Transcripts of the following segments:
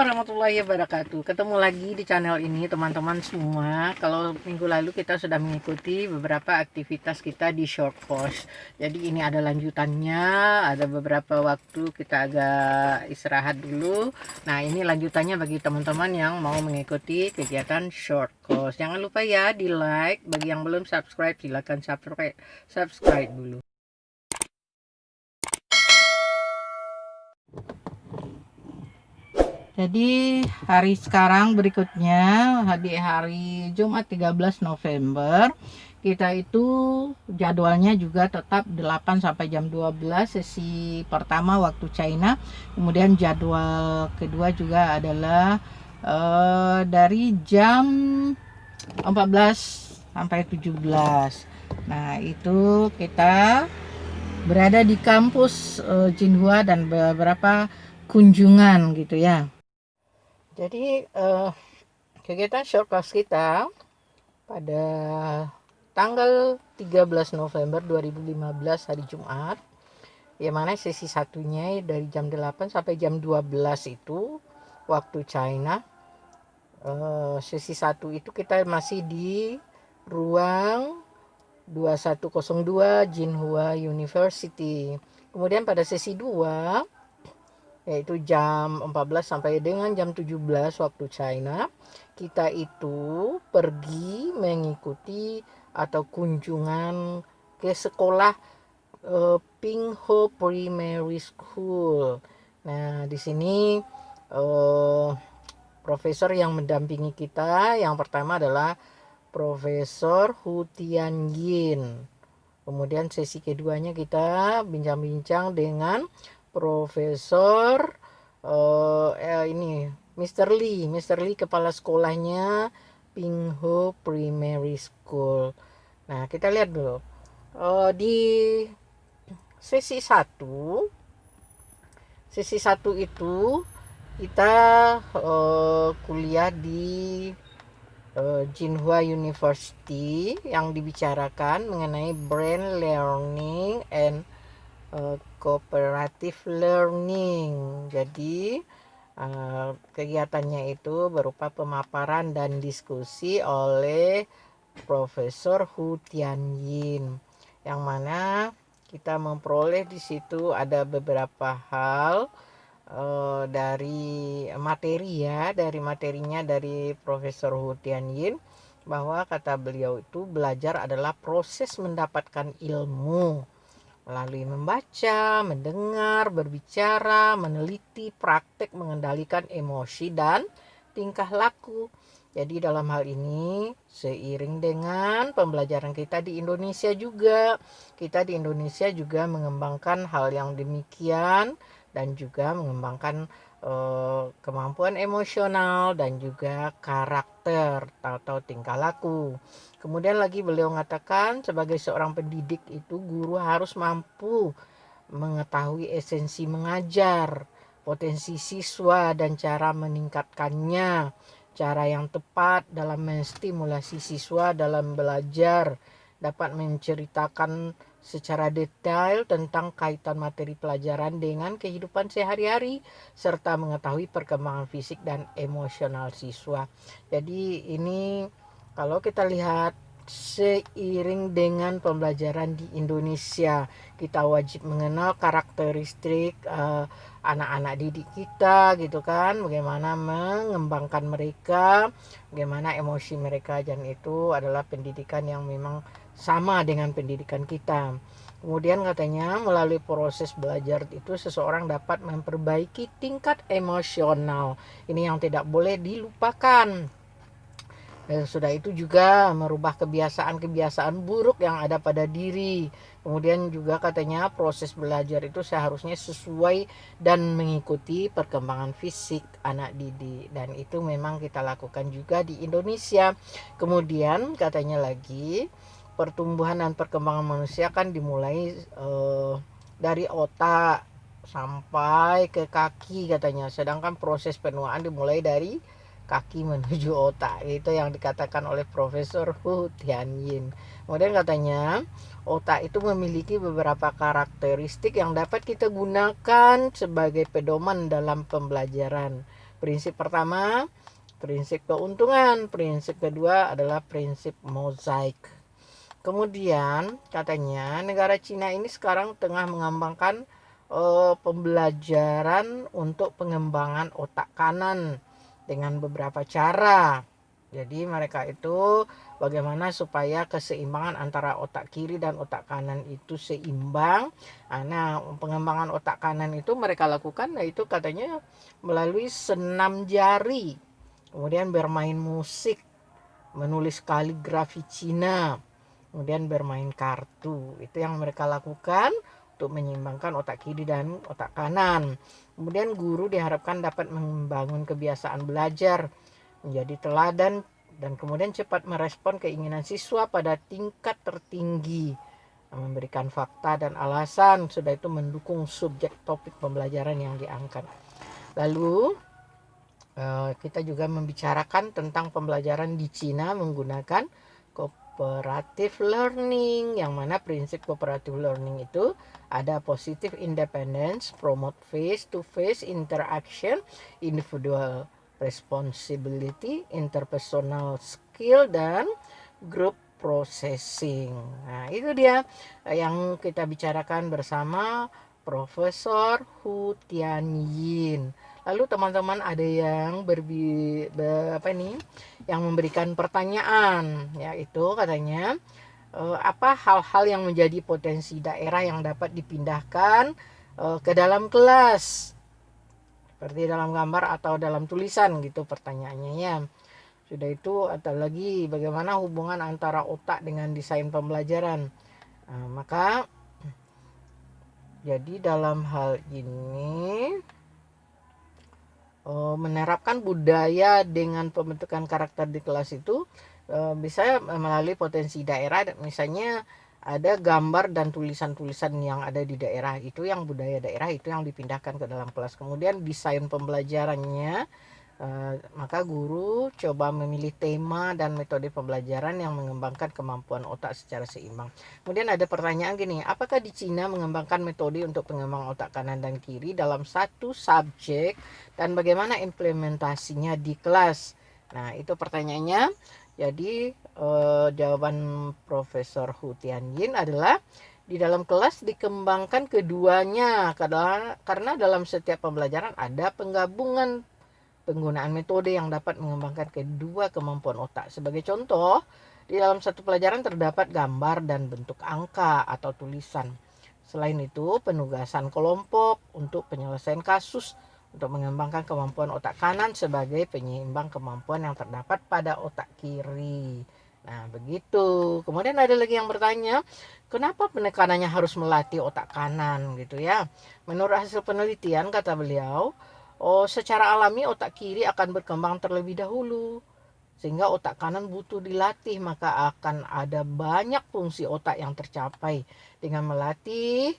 warahmatullahi wabarakatuh. Ketemu lagi di channel ini teman-teman semua. Kalau minggu lalu kita sudah mengikuti beberapa aktivitas kita di short course. Jadi ini ada lanjutannya. Ada beberapa waktu kita agak istirahat dulu. Nah, ini lanjutannya bagi teman-teman yang mau mengikuti kegiatan short course. Jangan lupa ya di like. Bagi yang belum subscribe silakan subscribe dulu. Jadi hari sekarang berikutnya di hari Jumat 13 November kita itu jadwalnya juga tetap 8 sampai jam 12 sesi pertama waktu China. Kemudian jadwal kedua juga adalah dari jam 14 sampai 17. Nah, itu kita berada di kampus Jinhua dan beberapa kunjungan gitu ya. Jadi kegiatan short course kita pada tanggal 13 November 2015 hari Jumat, yang mana sesi satunya dari jam 8 sampai jam 12 itu waktu China. Sesi 1 itu kita masih di ruang 2102 Jinhua University. Kemudian pada sesi 2 yaitu jam 14 sampai dengan jam 17 waktu China, kita itu pergi mengikuti atau kunjungan ke sekolah Pingho Primary School. Nah, di sini profesor yang mendampingi kita yang pertama adalah Profesor Hu Tianyin. Kemudian sesi keduanya kita bincang-bincang dengan Profesor ini Mr. Lee kepala sekolahnya Pingho Primary School. Nah, kita lihat dulu di sesi 1 itu kita kuliah di Jinhua University yang dibicarakan mengenai brain learning and cooperative learning. Jadi kegiatannya itu berupa pemaparan dan diskusi oleh Profesor Hu Tianyin, yang mana kita memperoleh di situ ada beberapa hal dari materinya dari Profesor Hu Tianyin, bahwa kata beliau itu belajar adalah proses mendapatkan ilmu melalui membaca, mendengar, berbicara, meneliti, praktek mengendalikan emosi dan tingkah laku. Jadi dalam hal ini seiring dengan pembelajaran kita di Indonesia juga, kita di Indonesia juga mengembangkan hal yang demikian dan juga mengembangkan kemampuan emosional dan juga karakter atau tingkah laku. Kemudian lagi beliau mengatakan sebagai seorang pendidik itu guru harus mampu mengetahui esensi mengajar, potensi siswa dan cara meningkatkannya, cara yang tepat dalam menstimulasi siswa dalam belajar, dapat menceritakan secara detail tentang kaitan materi pelajaran dengan kehidupan sehari-hari, serta mengetahui perkembangan fisik dan emosional siswa. Jadi ini kalau kita lihat seiring dengan pembelajaran di Indonesia, kita wajib mengenal karakteristik anak-anak didik kita gitu kan, bagaimana mengembangkan mereka, bagaimana emosi mereka, dan itu adalah pendidikan yang memang sama dengan pendidikan kita. Kemudian katanya melalui proses belajar itu seseorang dapat memperbaiki tingkat emosional. Ini yang tidak boleh dilupakan. Dan sudah itu juga merubah kebiasaan-kebiasaan buruk yang ada pada diri. Kemudian juga katanya proses belajar itu seharusnya sesuai dan mengikuti perkembangan fisik anak didik. Dan itu memang kita lakukan juga di Indonesia. Kemudian katanya lagi, pertumbuhan dan perkembangan manusia kan dimulai dari otak sampai ke kaki katanya. Sedangkan proses penuaan dimulai dari kaki menuju otak. Itu yang dikatakan oleh Profesor Hu Tianyin. Kemudian katanya otak itu memiliki beberapa karakteristik yang dapat kita gunakan sebagai pedoman dalam pembelajaran. Prinsip pertama, prinsip keuntungan. Prinsip kedua adalah prinsip mozaik. Kemudian katanya negara Cina ini sekarang tengah mengembangkan pembelajaran untuk pengembangan otak kanan dengan beberapa cara. Jadi mereka itu bagaimana supaya keseimbangan antara otak kiri dan otak kanan itu seimbang. Nah, pengembangan otak kanan itu mereka lakukan, yaitu katanya melalui senam jari, kemudian bermain musik, menulis kaligrafi Cina, kemudian bermain kartu. Itu yang mereka lakukan untuk menyeimbangkan otak kiri dan otak kanan. Kemudian guru diharapkan dapat membangun kebiasaan belajar, menjadi teladan, dan kemudian cepat merespon keinginan siswa pada tingkat tertinggi, memberikan fakta dan alasan, sudah itu mendukung subjek topik pembelajaran yang diangkat. Lalu kita juga membicarakan tentang pembelajaran di Cina menggunakan cooperative learning, yang mana prinsip cooperative learning itu ada positive independence, promote face-to-face interaction, individual responsibility, interpersonal skill, dan group processing. Nah, itu dia yang kita bicarakan bersama Profesor Hu Tianyin. Lalu teman-teman ada yang yang memberikan pertanyaan, yaitu katanya apa hal-hal yang menjadi potensi daerah yang dapat dipindahkan ke dalam kelas, seperti dalam gambar atau dalam tulisan gitu pertanyaannya ya. Sudah itu atau lagi bagaimana hubungan antara otak dengan desain pembelajaran. Maka jadi dalam hal ini menerapkan budaya dengan pembentukan karakter di kelas itu bisa melalui potensi daerah. Misalnya ada gambar dan tulisan-tulisan yang ada di daerah, itu yang budaya daerah itu yang dipindahkan ke dalam kelas. Kemudian desain pembelajarannya, maka guru coba memilih tema dan metode pembelajaran yang mengembangkan kemampuan otak secara seimbang. Kemudian ada pertanyaan gini, apakah di Cina mengembangkan metode untuk pengembangan otak kanan dan kiri dalam satu subjek, dan bagaimana implementasinya di kelas? Nah, itu pertanyaannya. Jadi jawaban Profesor Hu Tianyin adalah di dalam kelas dikembangkan keduanya, karena dalam setiap pembelajaran ada penggabungan penggunaan metode yang dapat mengembangkan kedua kemampuan otak. Sebagai contoh, di dalam satu pelajaran terdapat gambar dan bentuk angka atau tulisan. Selain itu, penugasan kelompok untuk penyelesaian kasus untuk mengembangkan kemampuan otak kanan sebagai penyeimbang kemampuan yang terdapat pada otak kiri. Nah, begitu. Kemudian ada lagi yang bertanya, kenapa penekanannya harus melatih otak kanan gitu ya? Menurut hasil penelitian, kata beliau, secara alami otak kiri akan berkembang terlebih dahulu, sehingga otak kanan butuh dilatih, maka akan ada banyak fungsi otak yang tercapai dengan melatih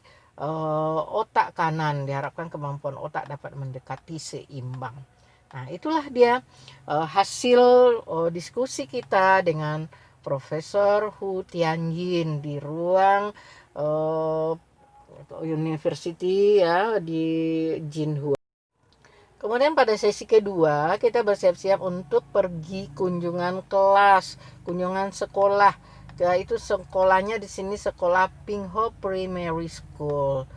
otak kanan. Diharapkan kemampuan otak dapat mendekati seimbang. Nah, itulah dia hasil diskusi kita dengan Profesor Hu Tianyin di ruang University ya di Jinhua. Kemudian pada sesi kedua kita bersiap-siap untuk pergi kunjungan kelas, kunjungan sekolah. Yaitu sekolahnya di sini sekolah Pingho Primary School.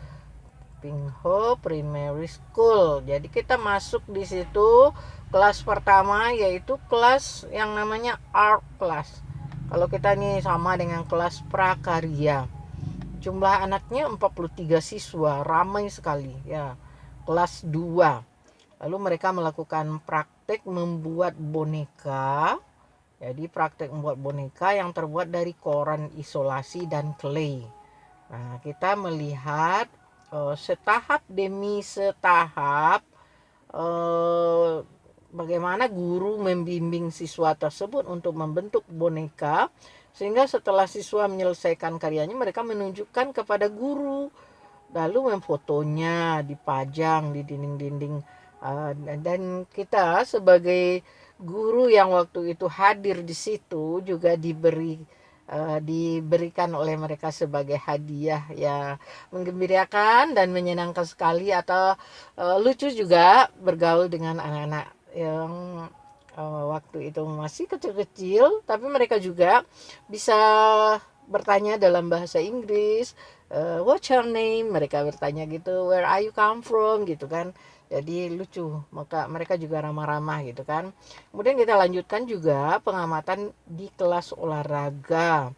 Pingho Primary School. Jadi kita masuk di situ kelas pertama, yaitu kelas yang namanya art class. Kalau kita nih sama dengan kelas prakarya. Jumlah anaknya 43 siswa, ramai sekali ya. Kelas 2. Lalu mereka melakukan praktek membuat boneka. Jadi praktek membuat boneka yang terbuat dari koran isolasi dan clay. Nah, kita melihat setahap demi setahap bagaimana guru membimbing siswa tersebut untuk membentuk boneka, sehingga setelah siswa menyelesaikan karyanya mereka menunjukkan kepada guru, lalu memfotonya dipajang di dinding-dinding. Dan kita sebagai guru yang waktu itu hadir di situ juga diberikan oleh mereka sebagai hadiah ya, menggembirakan dan menyenangkan sekali, atau lucu juga bergaul dengan anak-anak yang waktu itu masih kecil-kecil, tapi mereka juga bisa bertanya dalam bahasa Inggris. What's your name? Mereka bertanya gitu. Where are you come from? Gitu kan. Jadi lucu, maka mereka juga ramah-ramah gitu kan. Kemudian kita lanjutkan juga pengamatan di kelas olahraga,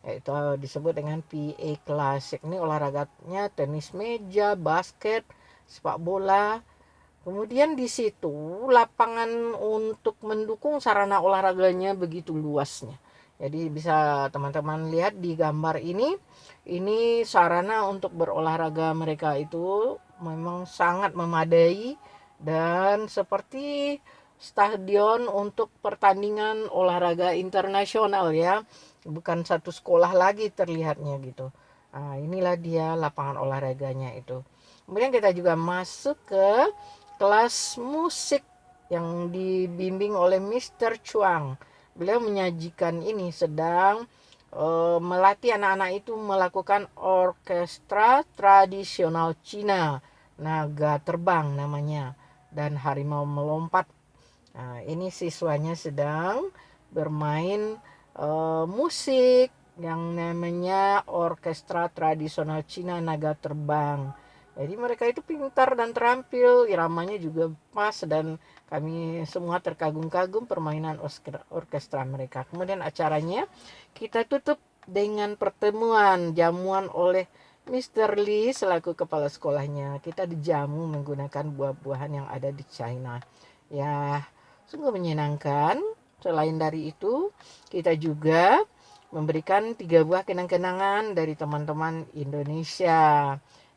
yaitu disebut dengan PA Classic. Ini olahraganya tenis meja, basket, sepak bola. Kemudian di situ lapangan untuk mendukung sarana olahraganya begitu luasnya. Jadi bisa teman-teman lihat di gambar ini sarana untuk berolahraga mereka itu memang sangat memadai dan seperti stadion untuk pertandingan olahraga internasional ya. Bukan satu sekolah lagi terlihatnya gitu. Nah, inilah dia lapangan olahraganya itu. Kemudian kita juga masuk ke kelas musik yang dibimbing oleh Mr. Chuang. Beliau menyajikan ini sedang melatih anak-anak itu melakukan orkestra tradisional Cina, naga terbang namanya, dan harimau melompat. Nah, ini siswanya sedang bermain musik yang namanya orkestra tradisional Cina naga terbang. Jadi mereka itu pintar dan terampil, iramanya juga pas, dan kami semua terkagum-kagum permainan orkestra mereka. Kemudian acaranya kita tutup dengan pertemuan jamuan oleh Mr. Lee selaku kepala sekolahnya. Kita dijamu menggunakan buah-buahan yang ada di China. Ya, sungguh menyenangkan. Selain dari itu, kita juga memberikan 3 buah kenang-kenangan dari teman-teman Indonesia.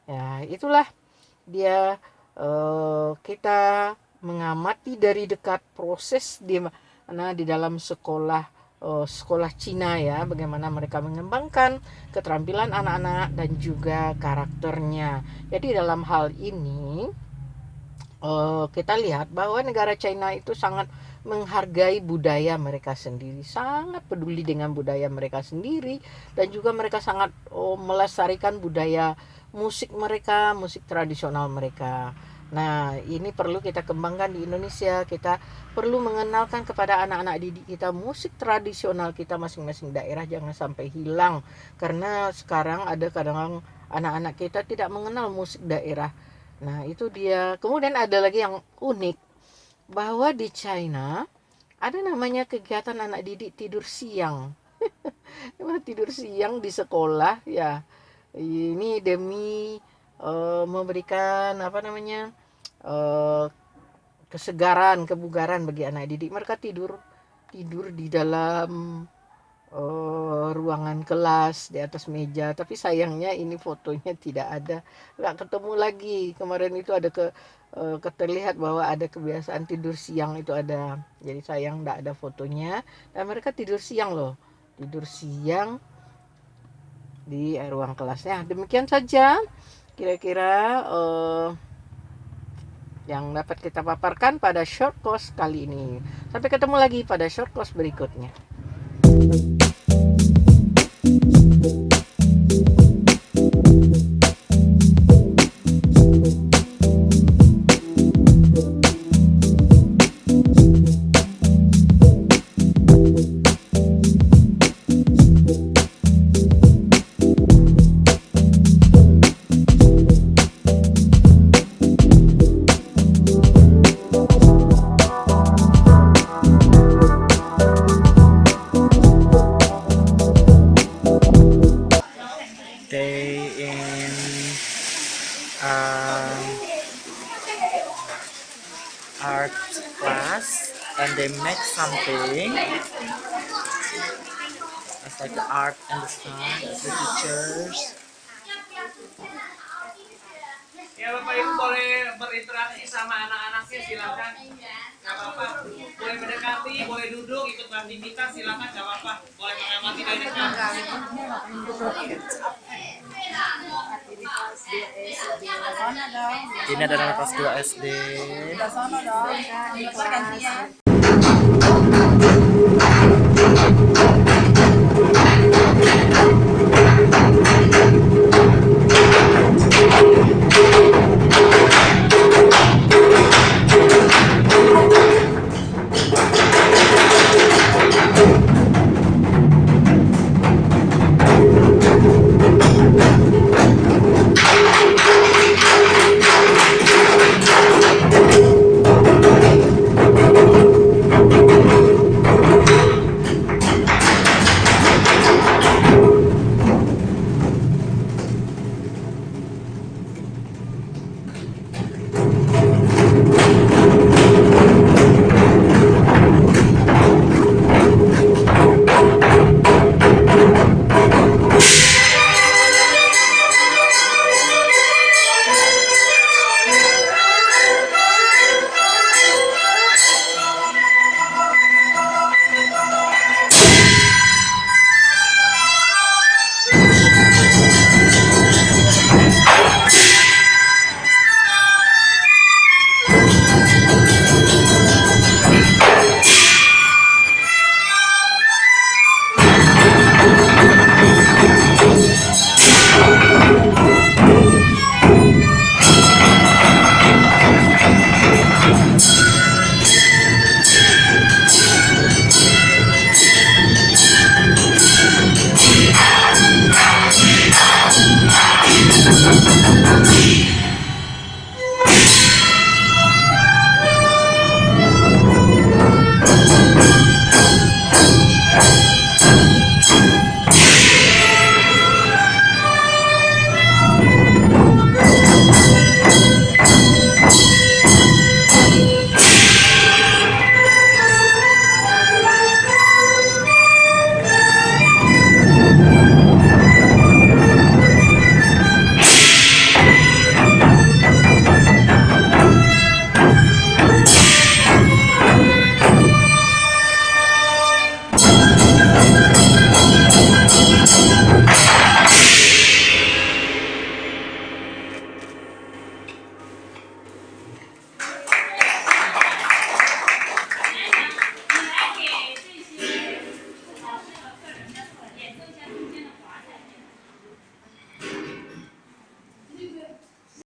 Ya, itulah dia kita mengamati dari dekat proses di mana di dalam sekolah Cina ya, bagaimana mereka mengembangkan keterampilan anak-anak dan juga karakternya. Jadi dalam hal ini kita lihat bahwa negara China itu sangat menghargai budaya mereka sendiri, sangat peduli dengan budaya mereka sendiri, dan juga mereka sangat melestarikan budaya musik mereka, musik tradisional mereka. Nah, ini perlu kita kembangkan di Indonesia. Kita perlu mengenalkan kepada anak-anak didik kita musik tradisional kita masing-masing daerah, jangan sampai hilang. Karena sekarang ada kadang anak-anak kita tidak mengenal musik daerah. Nah, itu dia. Kemudian ada lagi yang unik, bahwa di China ada namanya kegiatan anak didik tidur siang. Tidur siang di sekolah ya. Ini demi memberikan uh, kesegaran, kebugaran bagi anak didik. Mereka tidur di dalam ruangan kelas di atas meja, tapi sayangnya ini fotonya tidak ada, nggak ketemu lagi. Kemarin itu ada terlihat bahwa ada kebiasaan tidur siang itu ada, jadi sayang nggak ada fotonya. Dan mereka tidur siang loh, tidur siang di ruang kelasnya. Demikian saja kira-kira yang dapat kita paparkan pada short course kali ini. Sampai ketemu lagi pada short course berikutnya. They in um, art class and they make something. It's like the art and the sun as the teachers. Ya Bapak Ibu boleh berinteraksi sama anak-anaknya, silakan. Gak apa-apa. Boleh mendekati, boleh duduk, ikut beraktivitas, silakan, gak apa-apa. Boleh mengamati dari dekat. Ini adalah kelas 2 SD.